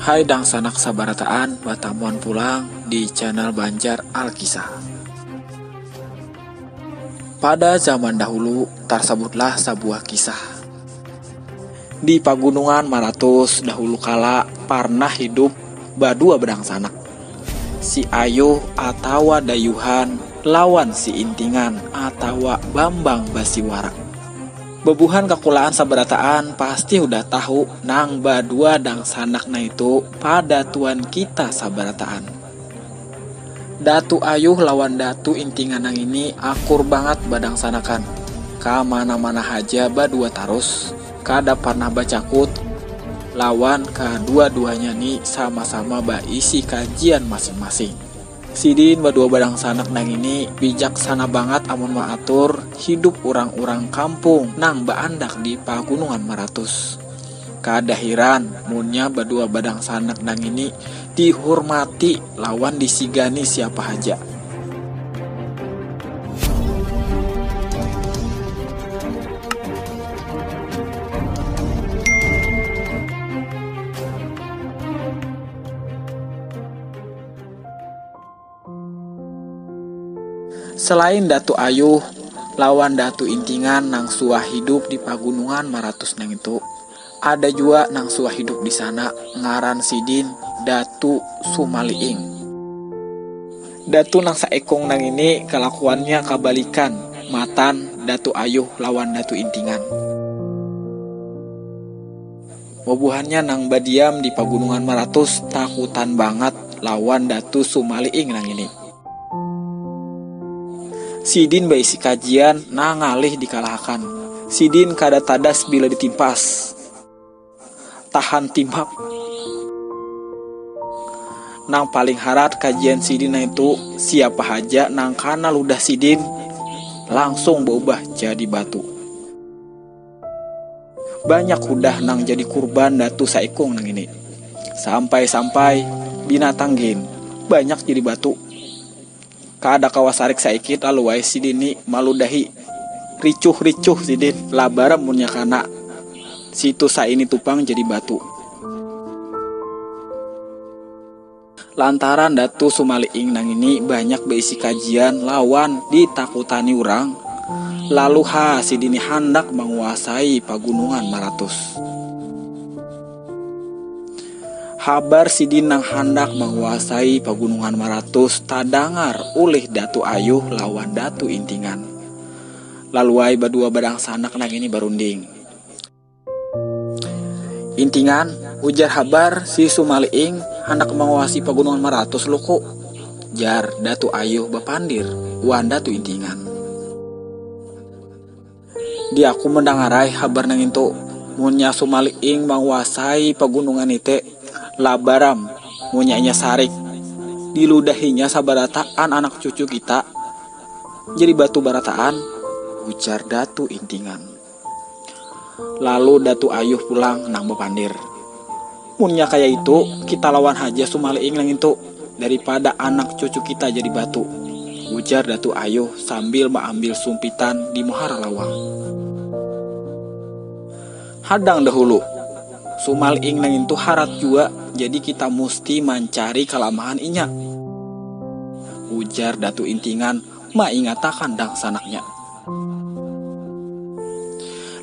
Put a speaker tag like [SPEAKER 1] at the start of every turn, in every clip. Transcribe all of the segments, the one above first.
[SPEAKER 1] Hai dang sanak sabarataan, batamuan pulang di channel Banjar Alkisah. Pada zaman dahulu, tersebutlah sebuah kisah. Di pagunungan Maratus dahulu kala pernah hidup badua bedang sanak. Si Ayuh atau Dayuhan lawan si Intingan atau Bambang Basiwara. Bebuhan kakulaan sabarataan pasti udah tahu nang badua dang sanakna itu pada tuan kita sabarataan. Datu Ayuh lawan Datu Intingan nang ini akur banget badang sanakan. Ka mana-mana haja badua tarus, kada pernah bacakut. Lawan kedua-duanya nih sama-sama isi kajian masing-masing. Sidin badua badang sanak nang ini bijaksana banget amun maatur hidup orang-orang kampung nang baandak di pagunungan Maratus. Kadahiran munnya badua badang sanak nang ini dihormati lawan disigani siapa haja. Selain Datu Ayuh lawan Datu Intingan nang suah hidup di pagunungan Maratus nang itu, ada juga nang suah hidup di sana ngaran Sidin Datu Sumaliing. Datu nang saekong nang ini kelakuannya kabalikan matan Datu Ayuh lawan Datu Intingan. Bobuhannya nang badiam di pagunungan Maratus takutan banget lawan Datu Sumaliing nang ini. Sidin baisi kajian nang ngalih dikalahkan. Sidin kada tadas bila ditimpas. Tahan timbak. Nang paling harat kajian Sidin itu siapa haja nang kana ludah Sidin langsung berubah jadi batu. Banyak udah nang jadi kurban Datu saikung nang ini. Sampai-sampai binatang gin banyak jadi batu. Kada kawasarik saikit lalu wae Sidin ni maludahi ricuh-ricuh Sidin labara munnya kana situ saini tupang jadi batu. Lantaran Datu Sumaliing nang ini banyak beisi kajian lawan ditakutani urang, lalu Sidin hendak menguasai pagunungan Maratus. Habar Sidin nang hendak menguasai pagunungan Maratus tadangar oleh Datu Ayuh lawan Datu Intingan. Laluai badua badang sanak nang ini barunding. Intingan, ujar habar si Sumaliing hendak menguasai pagunungan Maratus lo kok. Jar Datu Ayuh bapandir wan Datu Intingan. Dia aku mendengarai habar nang itu munya Sumaliing menguasai pagunungan ite. Labaram munyanya sarik diludahinya sabarataan anak cucu kita jadi batu barataan, ujar Datu Intingan. Lalu Datu Ayuh pulang nang bapandir. Munya kayak itu kita lawan haja Sumaliing nang itu daripada anak cucu kita jadi batu, ujar Datu Ayuh sambil mengambil sumpitan di muara lawang. Hadang dahulu Sumaliing nang itu harat juga, jadi kita mesti mencari kelamahan inya, ujar Datu Intingan maingatakan dang sanaknya.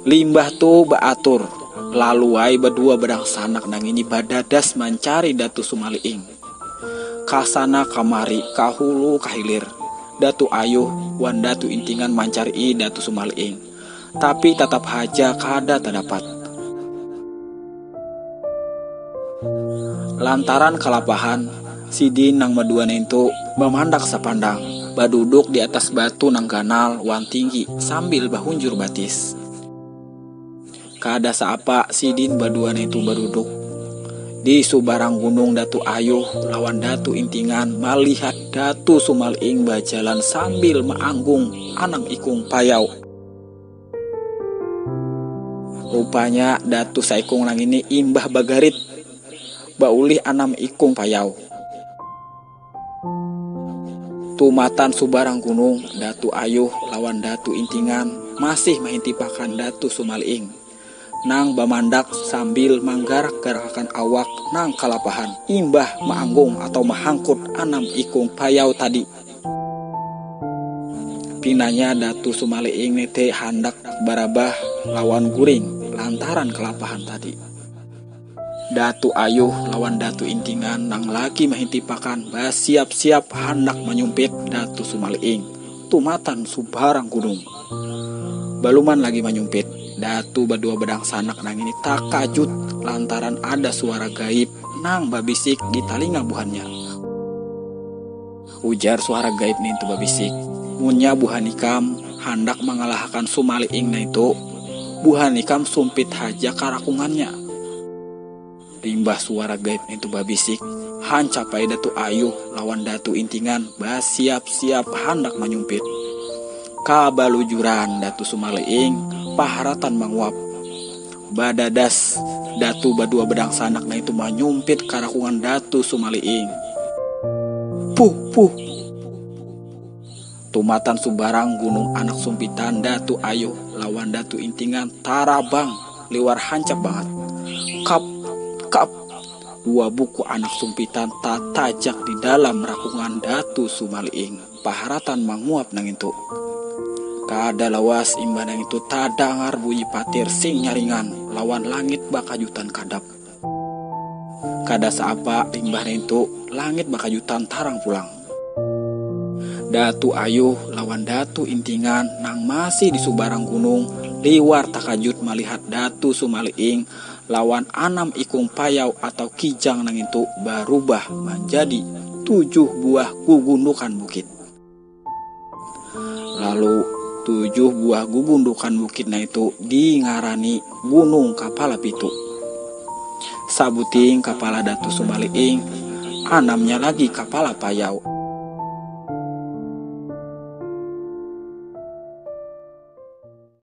[SPEAKER 1] Limbah tu baatur, lalu wai berdua bedang sanak nang ini badadas mencari Datu Sumaliing. Kasana kamari kahulu kahilir, Datu Ayuh wan Datu Intingan mencari Datu Sumaliing, tapi tetap haja kada terdapat. Lantaran kalapahan, Sidin nang maduan itu memandak sapandang, baduduk di atas batu nang ganal wan tinggi sambil bahunjur batis. Kada saapa Sidin baduan itu baduduk di subarang gunung. Datu Ayuh lawan Datu Intingan melihat Datu Sumaliing bajalan sambil maanggung anang ikung payau. Rupanya Datu saikung nang ini imbah bagarit baulih anam ikung payau. Tumatan subarang gunung, Datu Ayuh lawan Datu Intingan masih mahintipakan Datu Sumaliing. nang bamandak sambil manggar gerakan awak nang kalapahan imbah maanggung atau mahangkut anam ikung payau tadi. Pinanya Datu Sumaliing nete handak barabah lawan guring lantaran kelapahan tadi. Datu Ayuh lawan Datu Intingan nang lagi mahintipakan bah siap-siap hendak menyumpit Datu Sumaliing tumatan subarang gunung. Baluman lagi menyumpit, Datu Badua Bedang Sanak nang ini takajut lantaran ada suara gaib nang babisik di talinga buhannya. Ujar suara gaib nih tu babisik, munya buhanikam hendak mengalahkan Sumaliing na itu, buhanikam sumpit haja karakungannya. Limbah suara gaib itu babisik, hancapai Datu Ayuh lawan Datu Intingan bah siap-siap hendak menyumpit. Kabalujuran Datu Sumaliing paharatan menguap. Badadas Datu Badua Bedang Sanak na itu menyumpit karakungan Datu Sumaliing. Puh. Tumatan subarang gunung anak sumpitan Datu Ayuh lawan Datu Intingan tarabang liwar hancap banget. Kap. Dua buku anak sumpitan tatajak di dalam rakungan Datu Sumaliing. Paharatan menguap nang itu. Kada lawas imbah nang itu tadangar bunyi patir sing nyaringan lawan langit bakajutan kadap. Kada saapa imbah nang itu langit bakajutan tarang pulang. Datu Ayuh lawan Datu Intingan nang masih di subarang gunung liwar takajut melihat Datu Sumaliing lawan anam ikung payau atau kijang nang itu berubah menjadi 7 buah gugundukan bukit. Lalu 7 buah gugundukan bukit na itu dingarani Gunung Kapala Pitu. Sabuting kepala Datu Sumaliing, anamnya lagi Kapala Payau.